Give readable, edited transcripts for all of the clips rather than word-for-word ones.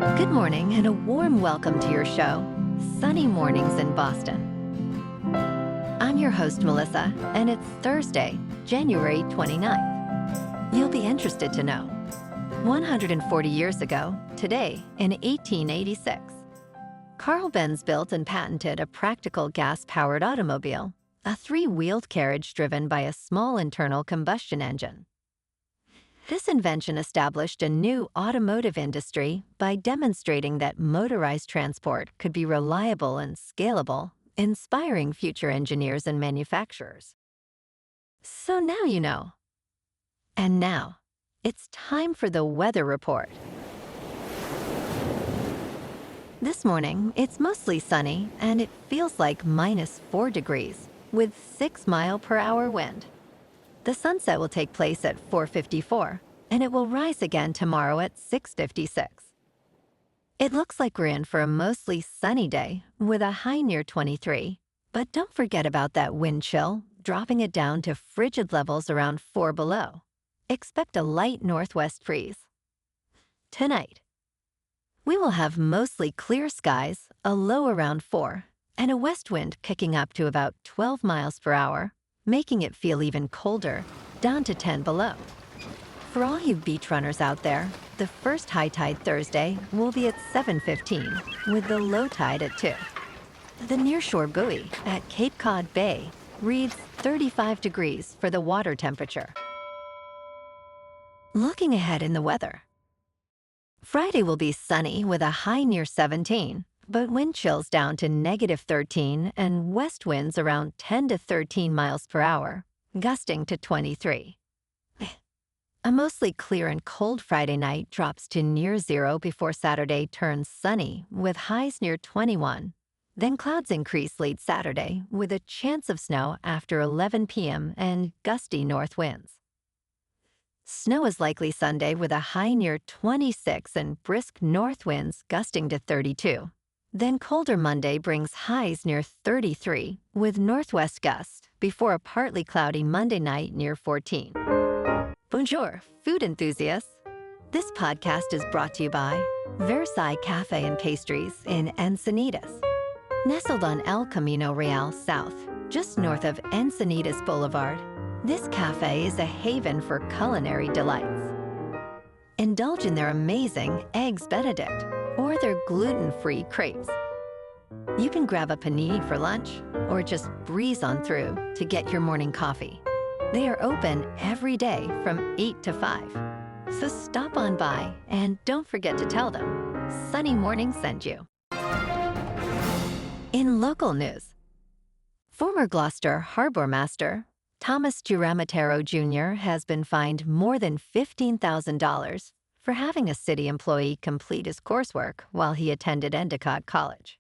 Good morning and a warm welcome to your show, Sunny Mornings in Boston. I'm your host, Melissa, and it's Thursday, January 29th. You'll be interested to know. 140 years ago, today, in 1886, Carl Benz built and patented a practical gas-powered automobile, a three-wheeled carriage driven by a small internal combustion engine. This invention established a new automotive industry by demonstrating that motorized transport could be reliable and scalable, inspiring future engineers and manufacturers. So now you know. And now, it's time for the weather report. This morning, it's mostly sunny and it feels like -4 degrees with 6-mile-per-hour wind. The sunset will take place at 4:54, and it will rise again tomorrow at 6:56. It looks like we're in for a mostly sunny day with a high near 23, but don't forget about that wind chill, dropping it down to frigid levels around 4 below. Expect a light northwest breeze. Tonight, we will have mostly clear skies, a low around 4, and a west wind picking up to about 12 miles per hour, making it feel even colder, down to 10 below. For all you beach runners out there, the first high tide Thursday will be at 7:15, with the low tide at 2. The nearshore buoy at Cape Cod Bay reads 35 degrees for the water temperature. Looking ahead in the weather. Friday will be sunny with a high near 17, but wind chills down to -13 and west winds around 10 to 13 miles per hour, gusting to 23. A mostly clear and cold Friday night drops to near 0 before Saturday turns sunny with highs near 21. Then clouds increase late Saturday with a chance of snow after 11 p.m. and gusty north winds. Snow is likely Sunday with a high near 26 and brisk north winds gusting to 32. Then colder Monday brings highs near 33 with northwest gusts before a partly cloudy Monday night near 14. Bonjour, food enthusiasts. This podcast is brought to you by Versailles Cafe and Pastries in Encinitas. Nestled on El Camino Real South, just north of Encinitas Boulevard, this cafe is a haven for culinary delights. Indulge in their amazing Eggs Benedict or their gluten-free crepes. You can grab a panini for lunch or just breeze on through to get your morning coffee. They are open every day from 8 to 5. So stop on by and don't forget to tell them Sunny Morning sent you. In local news, former Gloucester harbor master Thomas Giramotero Jr. has been fined more than $15,000 for having a city employee complete his coursework while he attended Endicott College.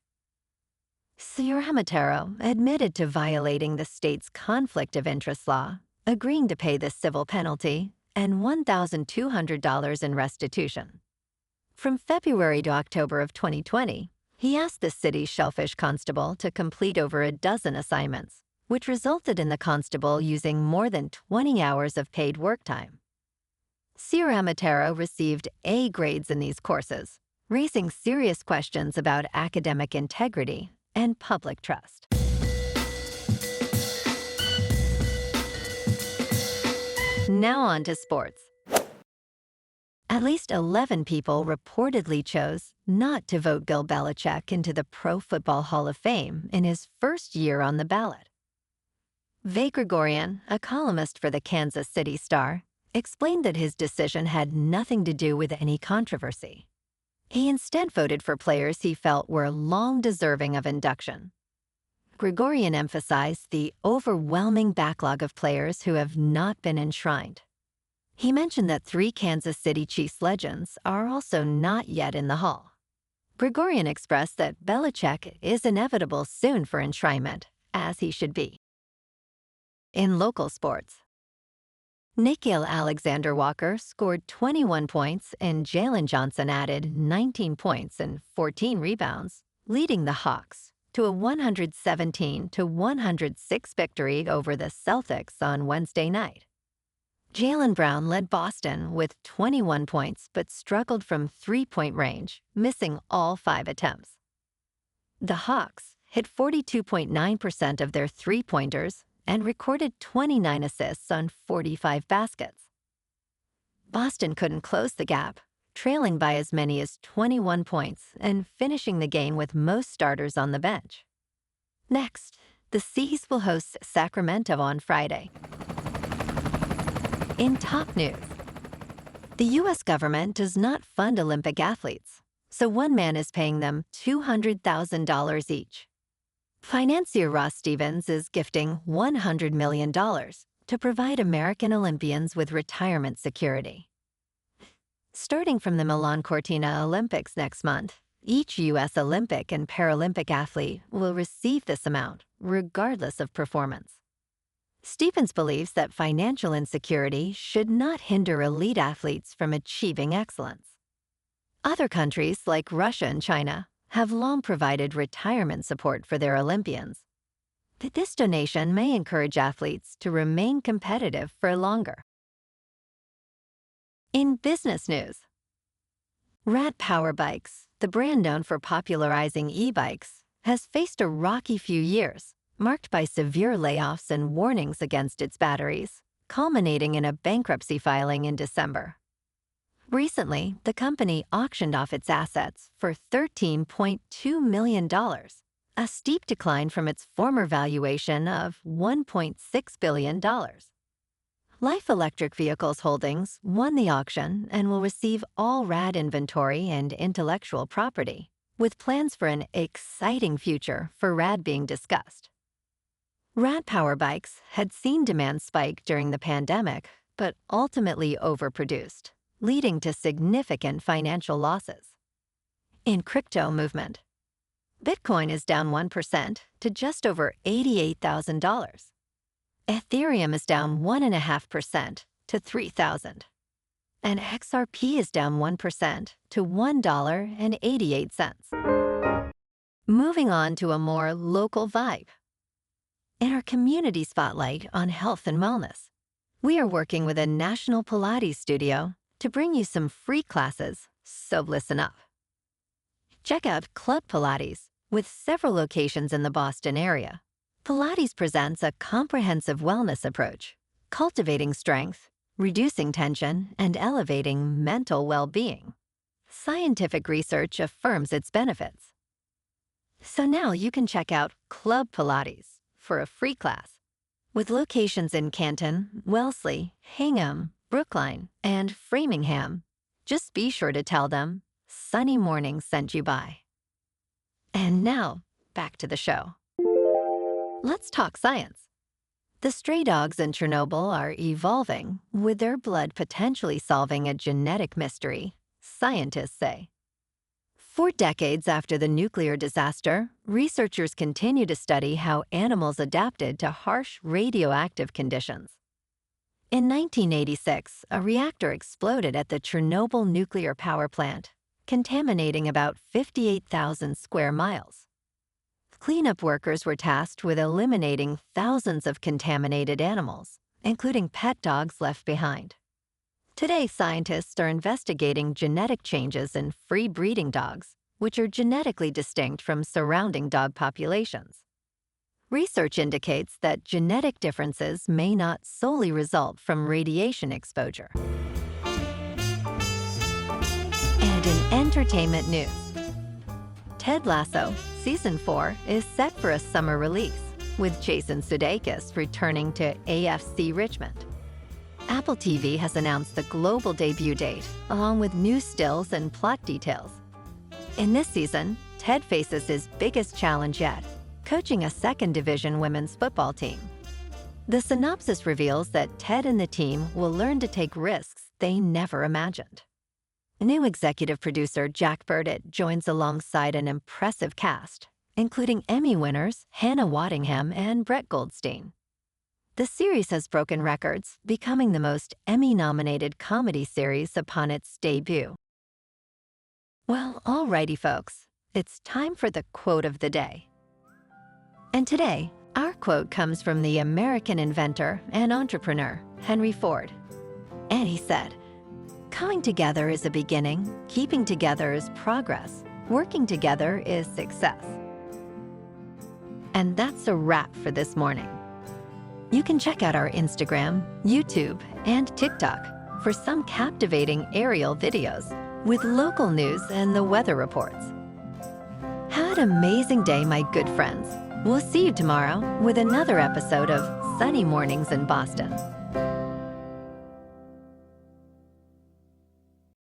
Giramotero admitted to violating the state's conflict of interest law, agreeing to pay the civil penalty and $1,200 in restitution. From February to October of 2020, he asked the city's shellfish constable to complete over a dozen assignments, which resulted in the constable using more than 20 hours of paid work time. Giramotero received A grades in these courses, raising serious questions about academic integrity and public trust. Now on to sports. At least 11 people reportedly chose not to vote Bill Belichick into the Pro Football Hall of Fame in his first year on the ballot. Vay Gregorian, a columnist for the Kansas City Star, explained that his decision had nothing to do with any controversy. He instead voted for players he felt were long deserving of induction. Gregorian emphasized the overwhelming backlog of players who have not been enshrined. He mentioned that 3 Kansas City Chiefs legends are also not yet in the Hall. Gregorian expressed that Belichick is inevitable soon for enshrinement, as he should be. In local sports, Nickeil Alexander-Walker scored 21 points and Jalen Johnson added 19 points and 14 rebounds, leading the Hawks to a 117-106 victory over the Celtics on Wednesday night. Jaylen Brown led Boston with 21 points but struggled from three-point range, missing all 5 attempts. The Hawks hit 42.9% of their three-pointers and recorded 29 assists on 45 baskets. Boston couldn't close the gap, trailing by as many as 21 points and finishing the game with most starters on the bench. Next, the Seas will host Sacramento on Friday. In top news, the U.S. government does not fund Olympic athletes, so one man is paying them $200,000 each. Financier Ross Stevens is gifting $100 million to provide American Olympians with retirement security. Starting from the Milan Cortina Olympics next month, each U.S. Olympic and Paralympic athlete will receive this amount, regardless of performance. Stevens believes that financial insecurity should not hinder elite athletes from achieving excellence. Other countries, like Russia and China, have long provided retirement support for their Olympians. But this donation may encourage athletes to remain competitive for longer. In business news, Rad Power Bikes, the brand known for popularizing e-bikes, has faced a rocky few years, marked by severe layoffs and warnings against its batteries, culminating in a bankruptcy filing in December. Recently, the company auctioned off its assets for $13.2 million, a steep decline from its former valuation of $1.6 billion. Life Electric Vehicles Holdings won the auction and will receive all RAD inventory and intellectual property, with plans for an exciting future for RAD being discussed. Rad Power Bikes had seen demand spike during the pandemic, but ultimately overproduced, leading to significant financial losses. In crypto movement, Bitcoin is down 1% to just over $88,000. Ethereum is down 1.5% to $3,000. And XRP is down 1% to $1.88. Moving on to a more local vibe. In our community spotlight on health and wellness, we are working with a national Pilates studio to bring you some free classes, so listen up. Check out Club Pilates, with several locations in the Boston area. Pilates presents a comprehensive wellness approach, cultivating strength, reducing tension, and elevating mental well-being. Scientific research affirms its benefits. So now you can check out Club Pilates for a free class, with locations in Canton, Wellesley, Hingham, Brookline, and Framingham. Just be sure to tell them Sunny Morning sent you by. And now, back to the show. Let's talk science. The stray dogs in Chernobyl are evolving, with their blood potentially solving a genetic mystery, scientists say. 4 decades after the nuclear disaster, researchers continue to study how animals adapted to harsh radioactive conditions. In 1986, a reactor exploded at the Chernobyl nuclear power plant, contaminating about 58,000 square miles. Cleanup workers were tasked with eliminating thousands of contaminated animals, including pet dogs left behind. Today, scientists are investigating genetic changes in free breeding dogs, which are genetically distinct from surrounding dog populations. Research indicates that genetic differences may not solely result from radiation exposure. And in entertainment news, Ted Lasso Season 4 is set for a summer release, with Jason Sudeikis returning to AFC Richmond. Apple TV has announced the global debut date, along with new stills and plot details. In this season, Ted faces his biggest challenge yet, coaching a second division women's football team. The synopsis reveals that Ted and the team will learn to take risks they never imagined. New executive producer Jack Burdett joins alongside an impressive cast, including Emmy winners Hannah Waddingham and Brett Goldstein. The series has broken records, becoming the most Emmy-nominated comedy series upon its debut. Well, alrighty folks, it's time for the quote of the day. And today, our quote comes from the American inventor and entrepreneur, Henry Ford. And he said, "Coming together is a beginning, keeping together is progress, working together is success." And that's a wrap for this morning. You can check out our Instagram, YouTube, and TikTok for some captivating aerial videos with local news and the weather reports. Have an amazing day, my good friends. We'll see you tomorrow with another episode of Sunny Mornings in Boston.